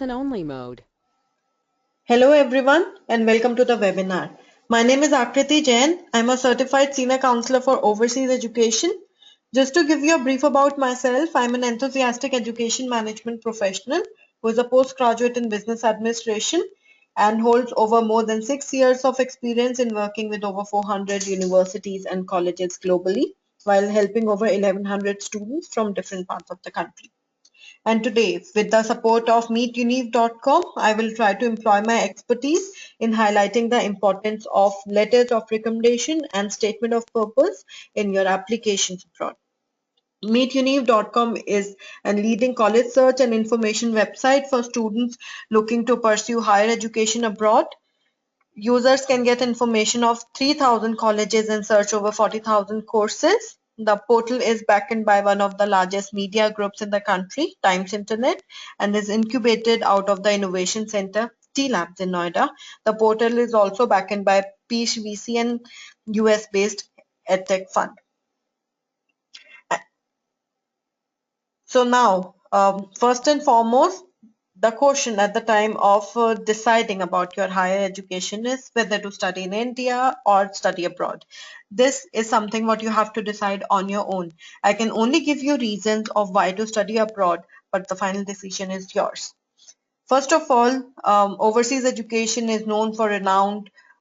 listen-only mode. Hello everyone and welcome to the webinar. My name is Akriti Jain. I'm a certified senior counselor for overseas education. Just to give you a brief about myself, I'm an enthusiastic education management professional who is a postgraduate in business administration and holds over more than 6 years of experience in working with over 400 universities and colleges globally while helping over 1100 students from different parts of the country. And today, with the support of MeetUniv.com, I will try to employ my expertise in highlighting the importance of letters of recommendation and statement of purpose in your applications abroad. MeetUniv.com is a leading college search and information website for students looking to pursue higher education abroad. Users can get information of 3,000 colleges and search over 40,000 courses. The portal is backed by one of the largest media groups in the country, Times Internet, and is incubated out of the Innovation Center, T Labs in Noida. The portal is also backed by Peach VC and US-based EdTech fund. So now, first and foremost, the question at the time of deciding about your higher education is whether to study in India or study abroad. This is something what you have to decide on your own. I can only give you reasons of why to study abroad, but the final decision is yours. First of all, overseas education is known for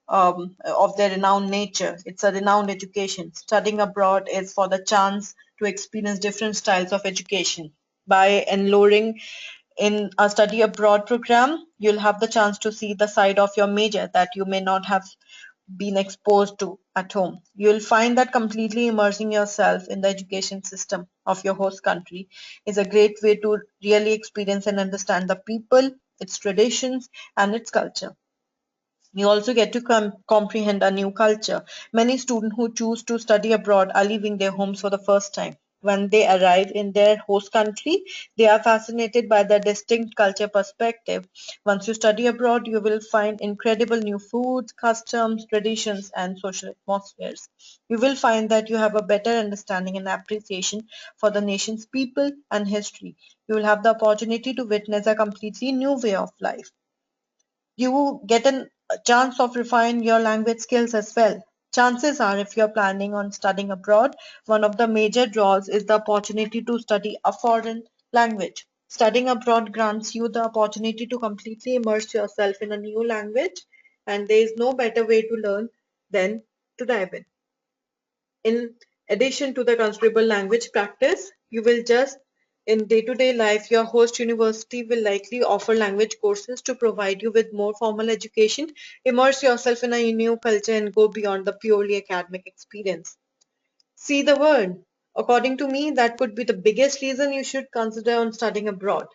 of their renowned nature. It's a renowned education. Studying abroad is for the chance to experience different styles of education. By enrolling in a study abroad program, you'll have the chance to see the side of your major that you may not have been exposed to at home. You'll find that completely immersing yourself in the education system of your host country is a great way to really experience and understand the people, its traditions, and its culture. You also get to comprehend a new culture. Many students who choose to study abroad are leaving their homes for the first time. When they arrive in their host country, they are fascinated by their distinct culture perspective. Once you study abroad, you will find incredible new foods, customs, traditions, and social atmospheres. You will find that you have a better understanding and appreciation for the nation's people and history. You will have the opportunity to witness a completely new way of life. You get a chance of refine your language skills as well. Chances are, if you're planning on studying abroad, one of the major draws is the opportunity to study a foreign language. Studying abroad grants you the opportunity to completely immerse yourself in a new language, and there is no better way to learn than to dive in. In addition to the considerable language practice, you will just in day-to-day life, your host university will likely offer language courses to provide you with more formal education, immerse yourself in a new culture, and go beyond the purely academic experience. See the world. According to me, that could be the biggest reason you should consider on studying abroad.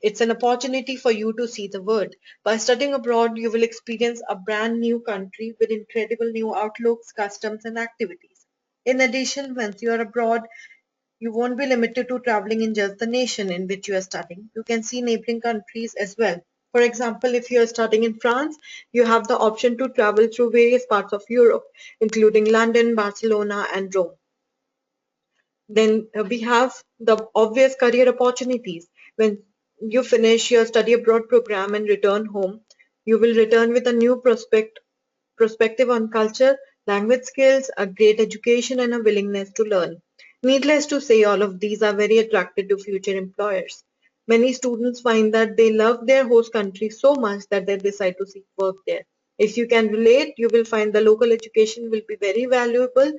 It's an opportunity for you to see the world. By studying abroad, you will experience a brand new country with incredible new outlooks, customs, and activities. In addition, once you are abroad, you won't be limited to traveling in just the nation in which you are studying. You can see neighboring countries as well. For example, if you are studying in France, you have the option to travel through various parts of Europe, including London, Barcelona, and Rome. Then we have the obvious career opportunities. When you finish your study abroad program and return home, you will return with a new perspective on culture, language skills, a great education, and a willingness to learn. Needless to say, all of these are very attractive to future employers. Many students find that they love their host country so much that they decide to seek work there. If you can relate, you will find the local education will be very valuable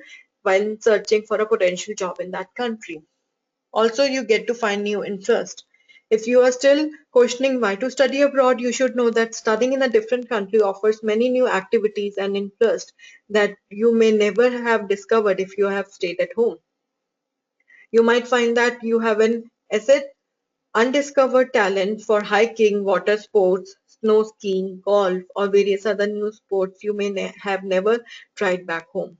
while searching for a potential job in that country. Also, you get to find new interest. If you are still questioning why to study abroad, you should know that studying in a different country offers many new activities and interests that you may never have discovered if you have stayed at home. You might find that you have an asset undiscovered talent for hiking, water sports, snow skiing, golf, or various other new sports you may have never tried back home.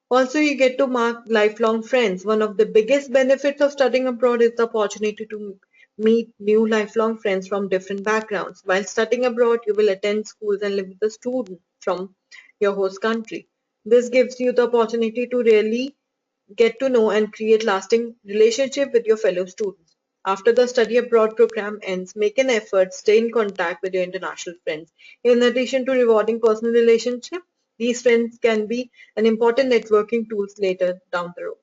Also, you get to make lifelong friends. One of the biggest benefits of studying abroad is the opportunity to meet new lifelong friends from different backgrounds. While studying abroad, you will attend schools and live with a student from your host country. This gives you the opportunity to really get to know and create lasting relationship with your fellow students. After the study abroad program ends, make an effort, stay in contact with your international friends. In addition to rewarding personal relationships, these friends can be an important networking tools later down the road.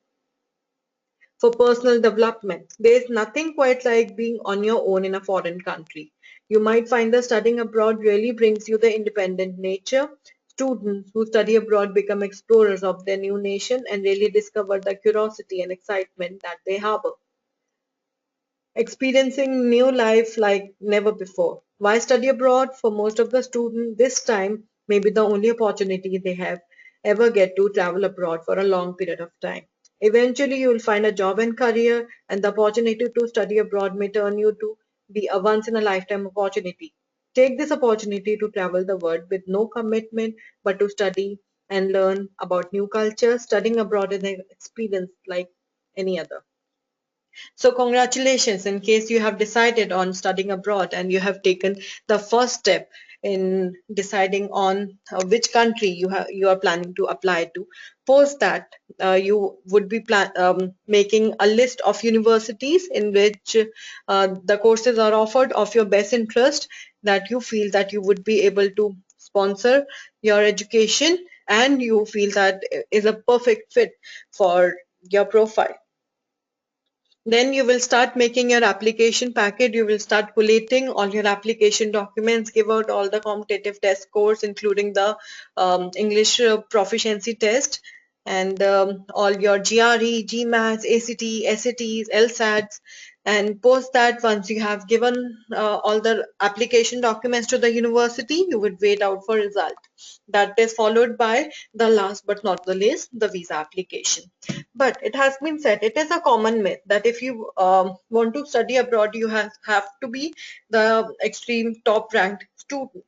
For personal development, there is nothing quite like being on your own in a foreign country. You might find that studying abroad really brings you the independent nature. Students who study abroad become explorers of their new nation and really discover the curiosity and excitement that they harbor, experiencing new life like never before. Why study abroad? For most of the students, this time may be the only opportunity they have ever get to travel abroad for a long period of time. Eventually, you will find a job and career, and the opportunity to study abroad may turn you to be a once in a lifetime opportunity. Take this opportunity to travel the world with no commitment but to study and learn about new cultures. Studying abroad is an experience like any other. So congratulations in case you have decided on studying abroad and you have taken the first step in deciding on which country you are planning to apply to. Post that you would be making a list of universities in which the courses are offered of your best interest, that you feel that you would be able to sponsor your education and you feel that is a perfect fit for your profile. Then you will start making your application packet. You will start collating all your application documents, give out all the competitive test scores, including the English proficiency test, and all your GRE, GMATs, ACT, SATs, LSATs, and post that once you have given all the application documents to the university, you would wait out for result. That is followed by the last but not the least, the visa application. But it has been said, it is a common myth that if you want to study abroad, you have to be the extreme top ranked student.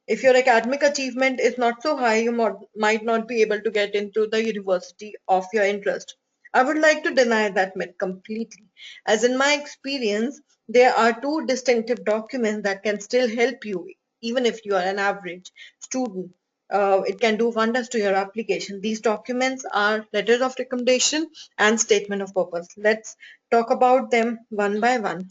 If your academic achievement is not so high, you might not be able to get into the university of your interest. I would like to deny that myth completely. As in my experience, there are two distinctive documents that can still help you, even if you are an average student. It can do wonders to your application. These documents are letters of recommendation and statement of purpose. Let's talk about them one by one.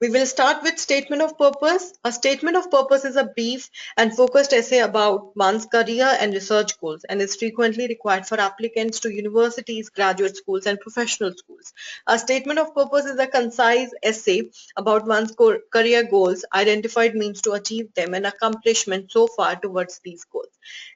We will start with statement of purpose. A statement of purpose is a brief and focused essay about one's career and research goals and is frequently required for applicants to universities, graduate schools, and professional schools. A statement of purpose is a concise essay about one's career goals, identified means to achieve them, and accomplishment so far towards these goals.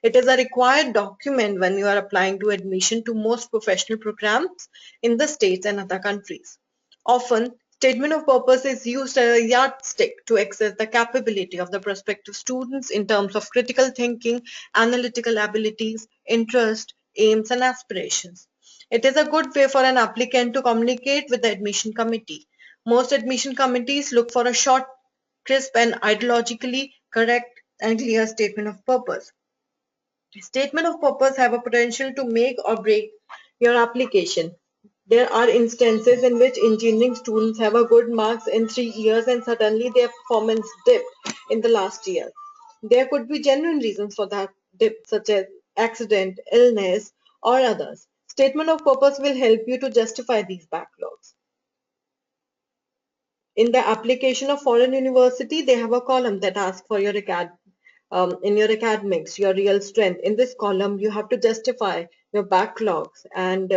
It is a required document when you are applying to admission to most professional programs in the States and other countries. Often, statement of purpose is used as a yardstick to assess the capability of the prospective students in terms of critical thinking, analytical abilities, interest, aims, and aspirations. It is a good way for an applicant to communicate with the admission committee. Most admission committees look for a short, crisp, and ideologically correct and clear statement of purpose. Statement of purpose have a potential to make or break your application. There are instances in which engineering students have a good marks in 3 years and suddenly their performance dipped in the last year. There could be genuine reasons for that dip, such as accident, illness, or others. Statement of purpose will help you to justify these backlogs. In the application of foreign university, they have a column that asks for your in your academics, your real strength. In this column, you have to justify your backlogs and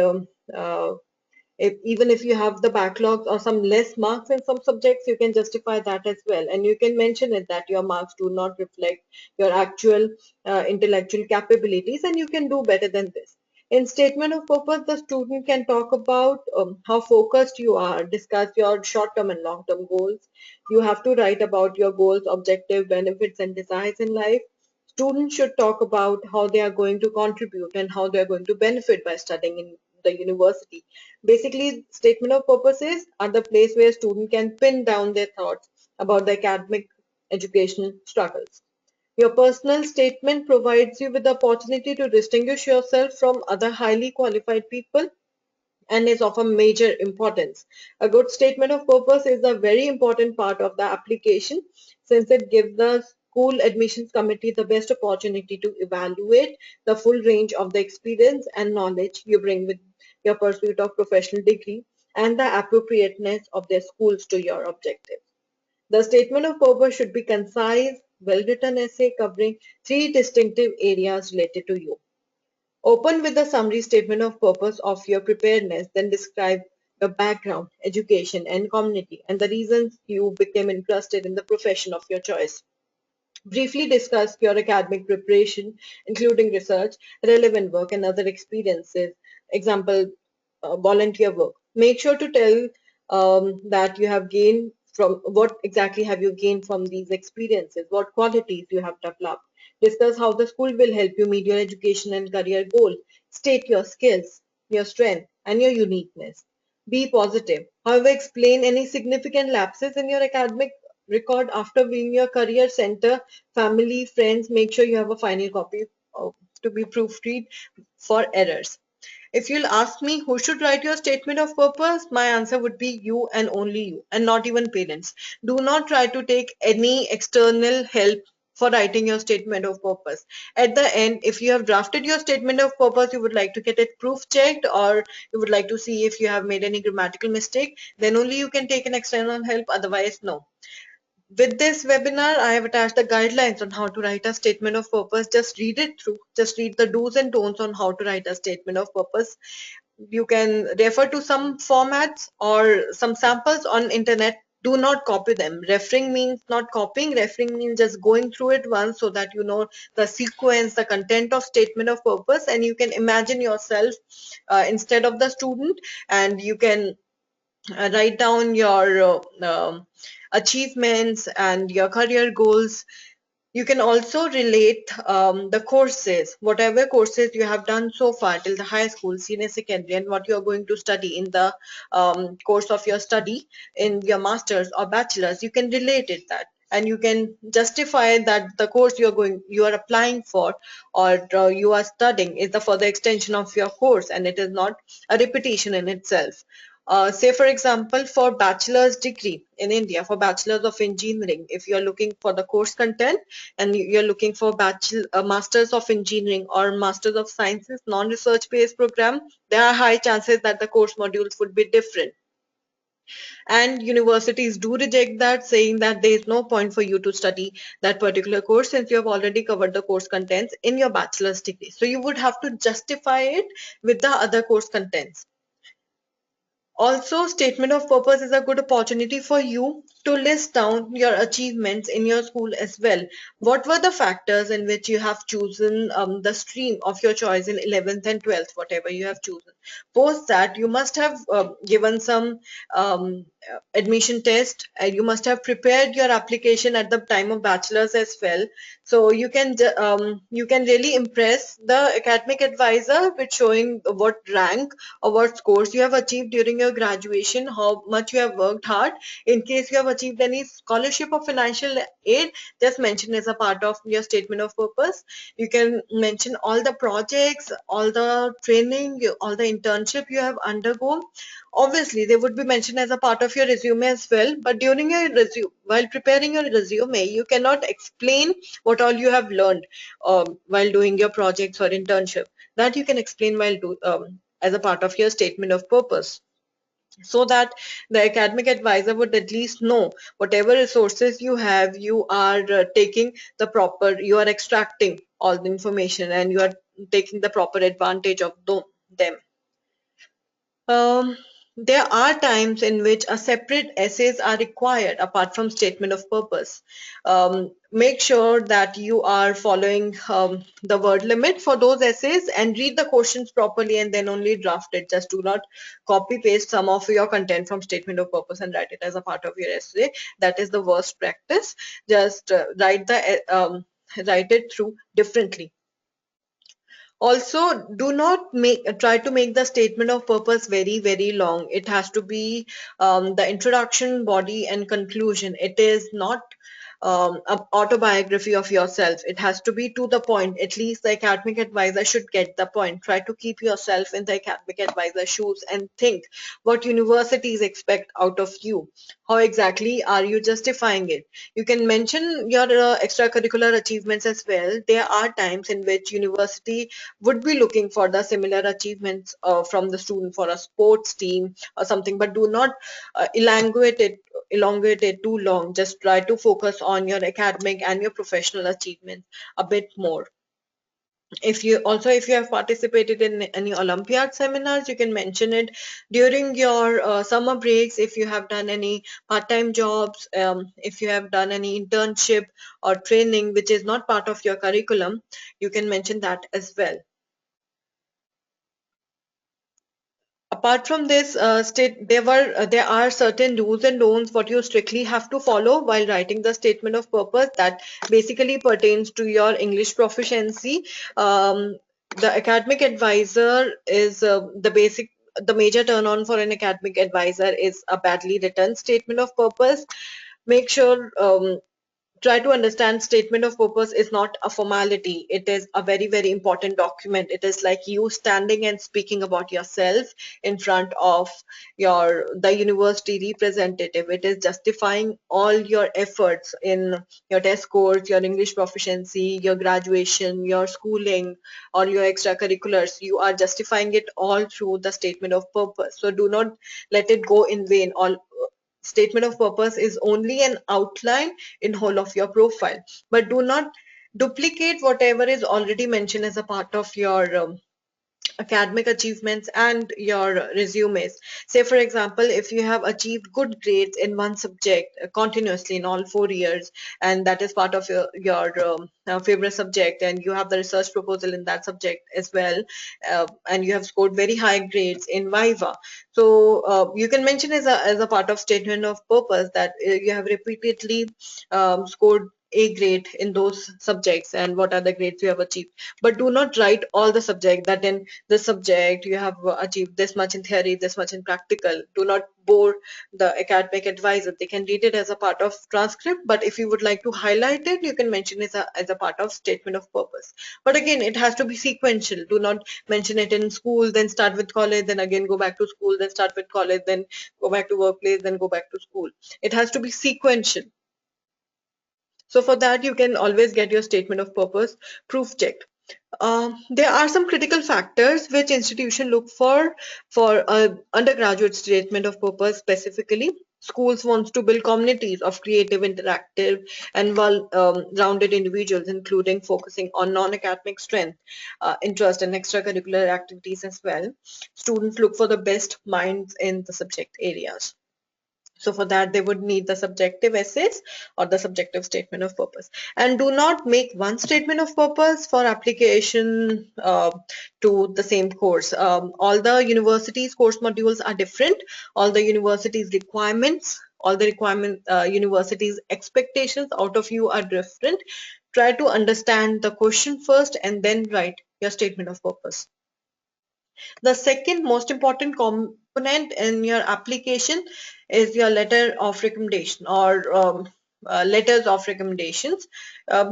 even if you have the backlogs or some less marks in some subjects, you can justify that as well. And you can mention it that your marks do not reflect your actual intellectual capabilities and you can do better than this. In statement of purpose, the student can talk about how focused you are, discuss your short-term and long-term goals. You have to write about your goals, objective, benefits, and desires in life. Students should talk about how they are going to contribute and how they are going to benefit by studying in the university. Basically, statement of purposes are the place where student can pin down their thoughts about the academic educational struggles. Your personal statement provides you with the opportunity to distinguish yourself from other highly qualified people and is of a major importance. A good statement of purpose is a very important part of the application since it gives the school admissions committee the best opportunity to evaluate the full range of the experience and knowledge you bring with your pursuit of professional degree. and the appropriateness of their schools to your objectives. The statement of purpose should be concise, well-written essay covering three distinctive areas related to you. Open with the summary statement of purpose of your preparedness, then describe your background, education, and community, and the reasons you became interested in the profession of your choice. Briefly discuss your academic preparation, including research, relevant work, and other experiences. Example, volunteer work. Make sure to tell that you have gained from what exactly have you gained from these experiences, what qualities you have developed. Discuss how the school will help you meet your education and career goal. State your skills, your strength, and your uniqueness. Be positive. However, explain any significant lapses in your academic record after viewing your career center, family, friends. Make sure you have a final copy to be proofread for errors. If you'll ask me who should write your statement of purpose, my answer would be you and only you, and not even parents. Do not try to take any external help for writing your statement of purpose. At the end, if you have drafted your statement of purpose, you would like to get it proof checked, or you would like to see if you have made any grammatical mistake, then only you can take an external help, otherwise no. With this webinar, I have attached the guidelines on how to write a statement of purpose. Just read it through. Just read the do's and don'ts on how to write a statement of purpose. You can refer to some formats or some samples on internet. Do not copy them. Referring means not copying. Referring means just going through it once so that you know the sequence, the content of statement of purpose, and you can imagine yourself instead of the student, and you can write down your achievements and your career goals. You can also relate the courses, whatever courses you have done so far till the high school, senior secondary, and what you are going to study in the course of your study in your master's or bachelor's. You can relate it that, and you can justify that the course you are applying for, or you are studying, is the further extension of your course, and it is not a repetition in itself. Say for example, for bachelor's degree in India, for bachelor's of engineering, if you are looking for the course content and you're looking for masters of engineering or masters of sciences non-research based program, there are high chances that the course modules would be different, and universities do reject that, saying that there is no point for you to study that particular course since you have already covered the course contents in your bachelor's degree. So you would have to justify it with the other course contents. Also, statement of purpose is a good opportunity for you to list down your achievements in your school as well. What were the factors in which you have chosen the stream of your choice in 11th and 12th, whatever you have chosen? Post that, you must have given some admission test, and you must have prepared your application at the time of bachelor's as well. So you can really impress the academic advisor with showing what rank or what scores you have achieved during your graduation, how much you have worked hard. In case you have achieved any scholarship or financial aid, just mention as a part of your statement of purpose. You can mention all the projects, all the training, all the internship you have undergone. Obviously, they would be mentioned as a part of your resume as well. But during your resume, while preparing your resume, you cannot explain what all you have learned while doing your projects or internship. That you can explain as a part of your statement of purpose, so that the academic advisor would at least know whatever resources you have, you are you are extracting all the information and you are taking the proper advantage of them. Um, there are times in which a separate essays are required apart from statement of purpose. Make sure that you are following the word limit for those essays and read the questions properly and then only draft it. Just do not copy paste some of your content from statement of purpose and write it as a part of your essay. That is the worst practice. Just write it through differently. Also, do not try to make the statement of purpose very long. It has to be the introduction, body, and conclusion. It is not autobiography of yourself. It has to be to the point. At least the academic advisor should get the point. Try to keep yourself in the academic advisor shoes and think what universities expect out of you. How exactly are you justifying it? You can mention your extracurricular achievements as well. There are times in which university would be looking for the similar achievements from the student for a sports team or something, but do not elongate it too long. Just try to focus on your academic and your professional achievements a bit more. If you have participated in any Olympiad seminars, you can mention it during your summer breaks. If you have done any part-time jobs, if you have done any internship or training which is not part of your curriculum, you can mention that as well. Apart from this, there are certain do's and don'ts what you strictly have to follow while writing the statement of purpose that basically pertains to your English proficiency. The academic advisor is the major turn on for an academic advisor is a badly written statement of purpose. Make sure try to understand statement of purpose is not a formality. It is a very, very important document. It is like you standing and speaking about yourself in front of the university representative. It is justifying all your efforts in your test scores, your English proficiency, your graduation, your schooling, or your extracurriculars. You are justifying it all through the statement of purpose. So do not let it go in vain. All statement of purpose is only an outline in whole of your profile, but do not duplicate whatever is already mentioned as a part of your academic achievements and your resumes. Say for example, if you have achieved good grades in one subject continuously in all 4 years, and that is part of your favorite subject, and you have the research proposal in that subject as well, and you have scored very high grades in Viva. So you can mention as a part of statement of purpose that you have repeatedly scored A grade in those subjects and what are the grades you have achieved. But do not write all the subject that in this subject you have achieved this much in theory, this much in practical. Do not bore the academic advisor. They can read it as a part of transcript, but if you would like to highlight it, you can mention it as a part of statement of purpose. But again, it has to be sequential. Do not mention it in school, then start with college, then again go back to school, then start with college, then go back to workplace, then go back to school. It has to be sequential. So for that, you can always get your statement of purpose proof checked. There are some critical factors which institution look for undergraduate statement of purpose specifically. Schools wants to build communities of creative, interactive, and well-rounded individuals, including focusing on non-academic strength, interest, and extracurricular activities as well. Students look for the best minds in the subject areas. So for that, they would need the subjective essays or the subjective statement of purpose. And do not make one statement of purpose for application to the same course. All the universities course modules are different. All the universities requirements, all the universities expectations out of you are different. Try to understand the question first and then write your statement of purpose. The second most important component in your application is your letter of recommendation or letters of recommendations.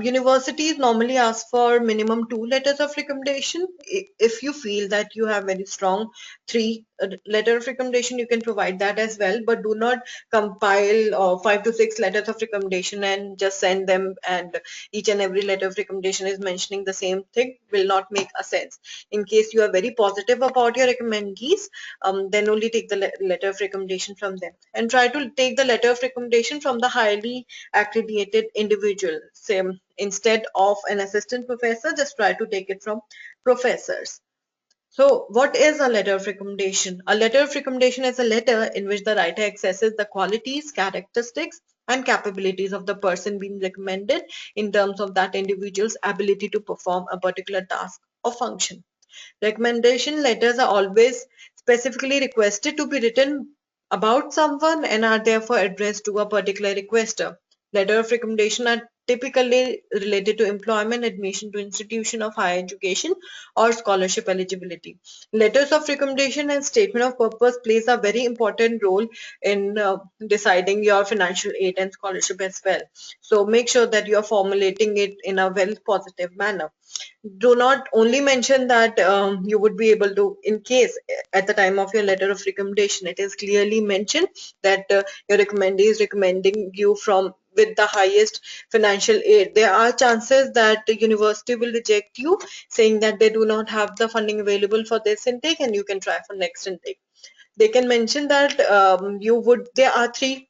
Universities normally ask for minimum 2 letters of recommendation. If you feel that you have very strong three letter of recommendation, you can provide that as well, but do not compile 5 to 6 letters of recommendation and just send them, and each and every letter of recommendation is mentioning the same thing. Will not make a sense. In case you are very positive about your recommendees, then only take the letter of recommendation from them, and try to take the letter of recommendation from the highly accredited individual. Same, instead of an assistant professor, just try to take it from professors. So what is a letter of recommendation? A letter of recommendation is a letter in which the writer assesses the qualities, characteristics, and capabilities of the person being recommended in terms of that individual's ability to perform a particular task or function. Recommendation letters are always specifically requested to be written about someone and are therefore addressed to a particular requester. Letter of recommendation are typically related to employment, admission to institution of higher education, or scholarship eligibility. Letters of recommendation and statement of purpose plays a very important role in deciding your financial aid and scholarship as well. So make sure that you are formulating it in a well positive manner. Do not only mention that you would be able to, in case at the time of your letter of recommendation it is clearly mentioned that your recommendee is recommending you from with the highest financial aid, there are chances that the university will reject you, saying that they do not have the funding available for this intake and you can try for next intake. They can mention that there are three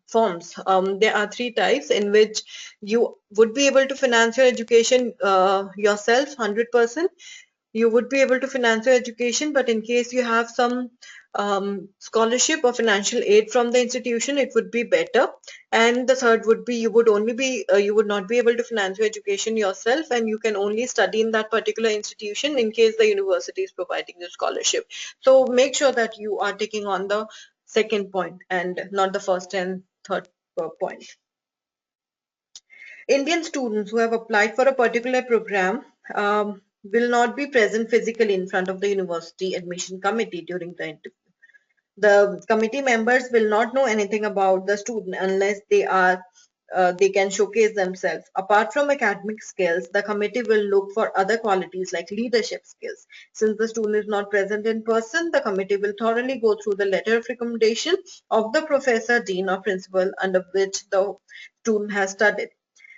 forms. There are three types in which you would be able to finance your education yourself 100%. You would be able to finance your education, but in case you have some scholarship or financial aid from the institution, it would be better. And the third would be you would not be able to finance your education yourself, and you can only study in that particular institution in case the university is providing you scholarship. So make sure that you are taking on the second point and not the first and third point. Indian students who have applied for a particular program will not be present physically in front of the university admission committee during the interview. The committee members will not know anything about the student unless they can showcase themselves. Apart from academic skills, the committee will look for other qualities like leadership skills. Since the student is not present in person, the committee will thoroughly go through the letter of recommendation of the professor, dean, or principal under which the student has studied.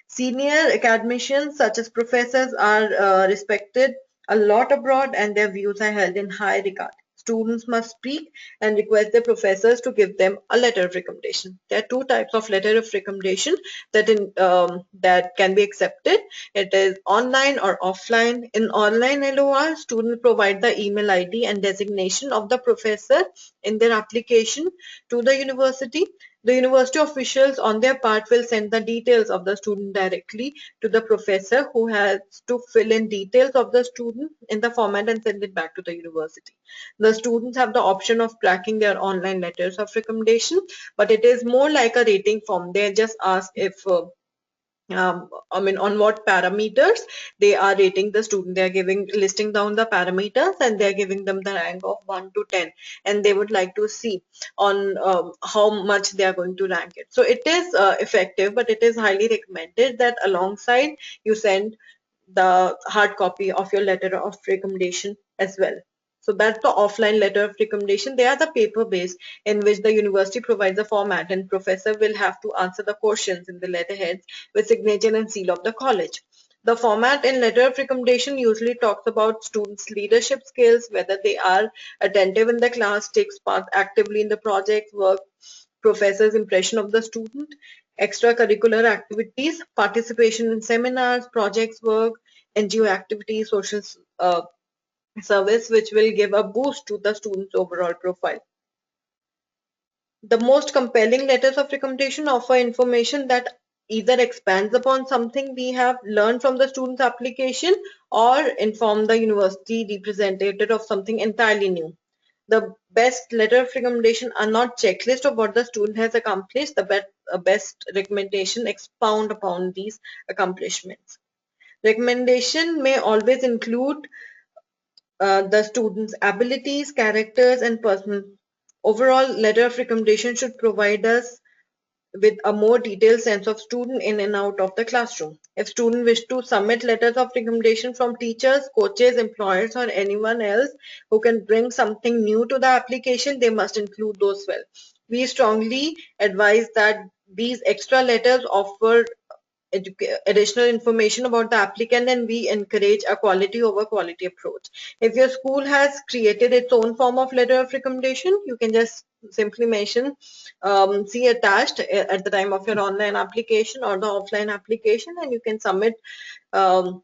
Senior academicians such as professors are respected a lot abroad and their views are held in high regard. Students must speak and request their professors to give them a letter of recommendation. There are two types of letter of recommendation that can be accepted. It is online or offline. In online LOR, students provide the email ID and designation of the professor in their application to the university. The university officials on their part will send the details of the student directly to the professor, who has to fill in details of the student in the format and send it back to the university. The students have the option of tracking their online letters of recommendation, but it is more like a rating form. They just ask if on what parameters they are rating the student. They are listing down the parameters and they are giving them the rank of 1 to 10, and they would like to see on how much they are going to rank it. So it is effective, but it is highly recommended that alongside you send the hard copy of your letter of recommendation as well. So that's the offline letter of recommendation. They are the paper based, in which the university provides a format and professor will have to answer the questions in the letterheads with signature and seal of the college. The format in letter of recommendation usually talks about students' leadership skills, whether they are attentive in the class, takes part actively in the project work, professor's impression of the student, extracurricular activities, participation in seminars, projects work, NGO activities, social service, which will give a boost to the student's overall profile. The most compelling letters of recommendation offer information that either expands upon something we have learned from the student's application or inform the university representative of something entirely new. The best letter of recommendation are not checklist of what the student has accomplished. The best recommendation expound upon these accomplishments. Recommendation may always include the student's abilities, characters, and personal. Overall, letter of recommendation should provide us with a more detailed sense of student in and out of the classroom. If students wish to submit letters of recommendation from teachers, coaches, employers, or anyone else who can bring something new to the application, they must include those well. We strongly advise that these extra letters offer additional information about the applicant, and we encourage a quality over quality approach. If your school has created its own form of letter of recommendation, you can just simply mention see attached at the time of your online application or the offline application, and you can submit the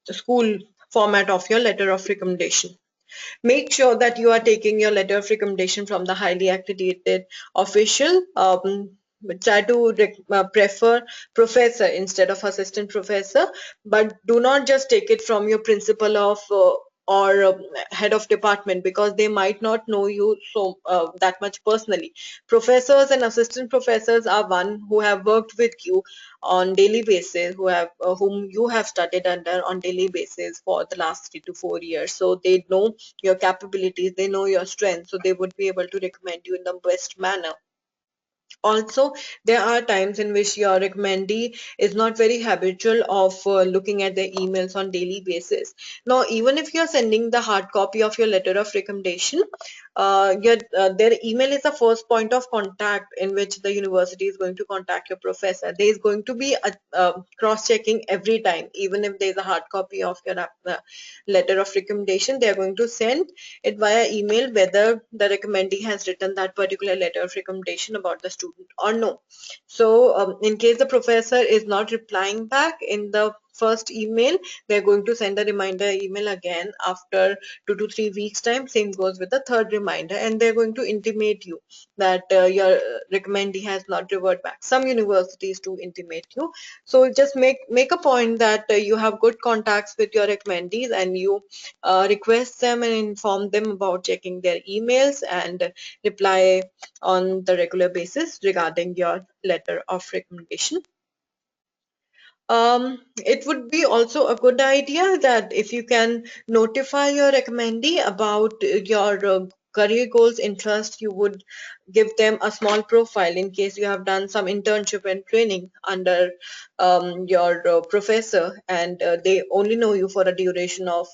school format of your letter of recommendation. Make sure that you are taking your letter of recommendation from the highly accredited official. Try to prefer professor instead of assistant professor, but do not just take it from your principal of or head of department, because they might not know you so that much personally. Professors and assistant professors are one who have worked with you on daily basis, who have whom you have studied under on daily basis for the last 3 to 4 years. So they know your capabilities, they know your strengths, so they would be able to recommend you in the best manner. Also, there are times in which your recommendee is not very habitual of looking at their emails on daily basis. Now, even if you're sending the hard copy of your letter of recommendation, their email is the first point of contact in which the university is going to contact your professor. There is going to be a cross-checking every time, even if there is a hard copy of your letter of recommendation. They are going to send it via email whether the recommendee has written that particular letter of recommendation about the student or no. So in case the professor is not replying back in the first email, they're going to send a reminder email again after 2 to 3 weeks time. Same goes with the third reminder, and they're going to intimate you that your recommendee has not reverted back. Some universities do intimate you. So just make a point that you have good contacts with your recommendees, and you request them and inform them about checking their emails and reply on the regular basis regarding your letter of recommendation. It would be also a good idea that if you can notify your recommendee about your career goals, interests, you would give them a small profile in case you have done some internship and training under your professor, and they only know you for a duration of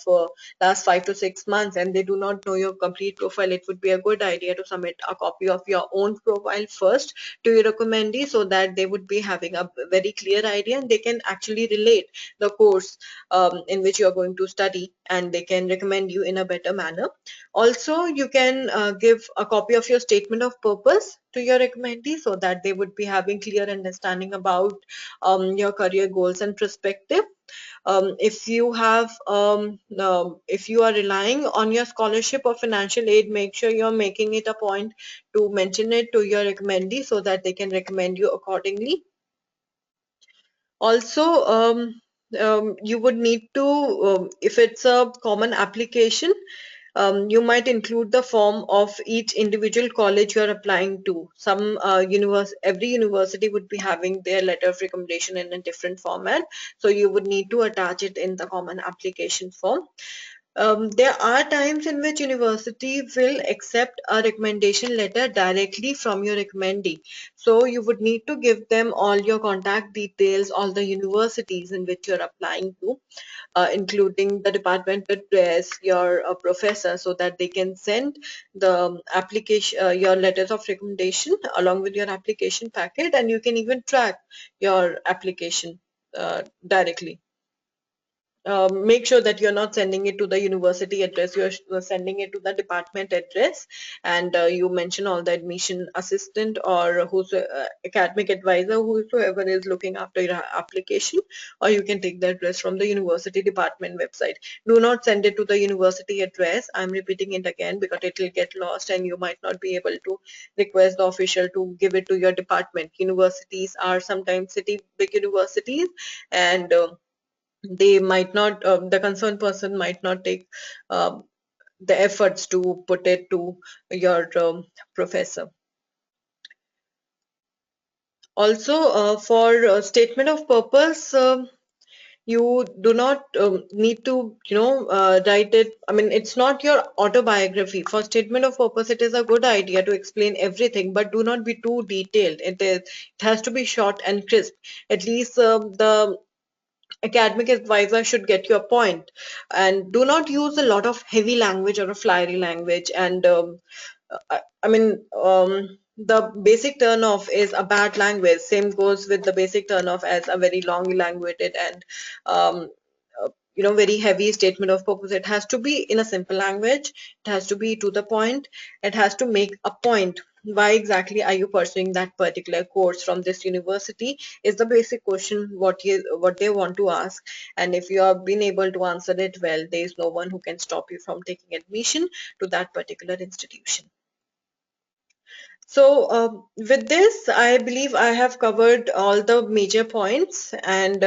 last 5 to 6 months, and they do not know your complete profile. It would be a good idea to submit a copy of your own profile first to your recommendee, so that they would be having a very clear idea and they can actually relate the course in which you are going to study, and they can recommend you in a better manner. Also, you can give a copy of your statement of purpose to your recommendee, so that they would be having clear understanding about your career goals and perspective. If you have if you are relying on your scholarship or financial aid, make sure you're making it a point to mention it to your recommendee so that they can recommend you accordingly. Also, you would need to, if it's a common application, you might include the form of each individual college you're applying to. Every university would be having their letter of recommendation in a different format, so you would need to attach it in the common application form. There are times in which university will accept a recommendation letter directly from your recommendee. So you would need to give them all your contact details, all the universities in which you're applying to, including the department address, your professor, so that they can send the application, your letters of recommendation along with your application packet, and you can even track your application directly. Make sure that you're not sending it to the university address, you're sending it to the department address, and you mention all the admission assistant or who's academic advisor, whosoever is looking after your application, or you can take the address from the university department website. Do not send it to the university address. I'm repeating it again because it will get lost and you might not be able to request the official to give it to your department. Universities are sometimes big universities, and they might not, the concerned person might not take um, the efforts to put it to your professor. Also, for statement of purpose, you do not need to, write it. I mean, it's not your autobiography. For statement of purpose, it is a good idea to explain everything, but do not be too detailed. It has to be short and crisp. At least the academic advisor should get your point, and do not use a lot of heavy language or a flyery language. And I mean, the basic turnoff is a bad language. Same goes with the basic turnoff as a very long elongated and um, very heavy statement of purpose. It has to be in a simple language. It has to be to the point. It has to make a point. Why exactly are you pursuing that particular course from this university is the basic question what they want to ask. And if you have been able to answer it well, there is no one who can stop you from taking admission to that particular institution. So with this, I believe I have covered all the major points, and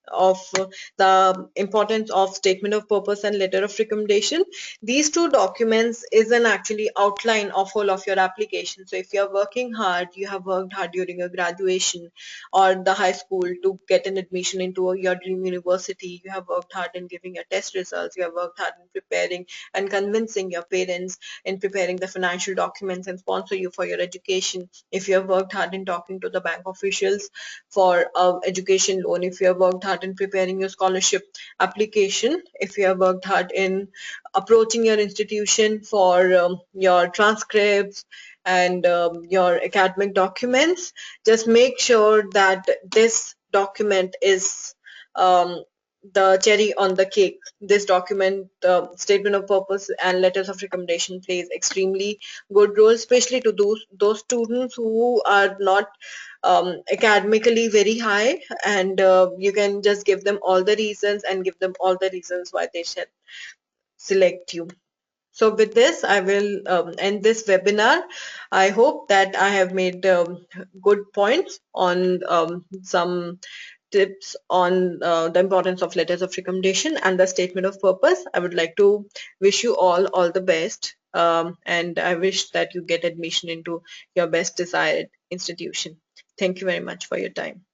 the importance of statement of purpose and letter of recommendation. These two documents is an actually outline of whole of your application. So if you're working hard, you have worked hard during your graduation or the high school to get an admission into your dream university, you have worked hard in giving your test results, you have worked hard in preparing and convincing your parents, in preparing the financial documents and sponsor you for your education, if you have worked hard in talking to the bank officials for education loan, if you have worked hard in preparing your scholarship application, if you have worked hard in approaching your institution for your transcripts and your academic documents, just make sure that this document is the cherry on the cake. This document, statement of purpose and letters of recommendation, plays extremely good role, especially to those students who are not academically very high, and you can just give them all the reasons and give them all the reasons why they should select you. So with this, I will end this webinar. I hope that I have made good points on some tips on the importance of letters of recommendation and the statement of purpose. I would like to wish you all the best, and I wish that you get admission into your best desired institution. Thank you very much for your time.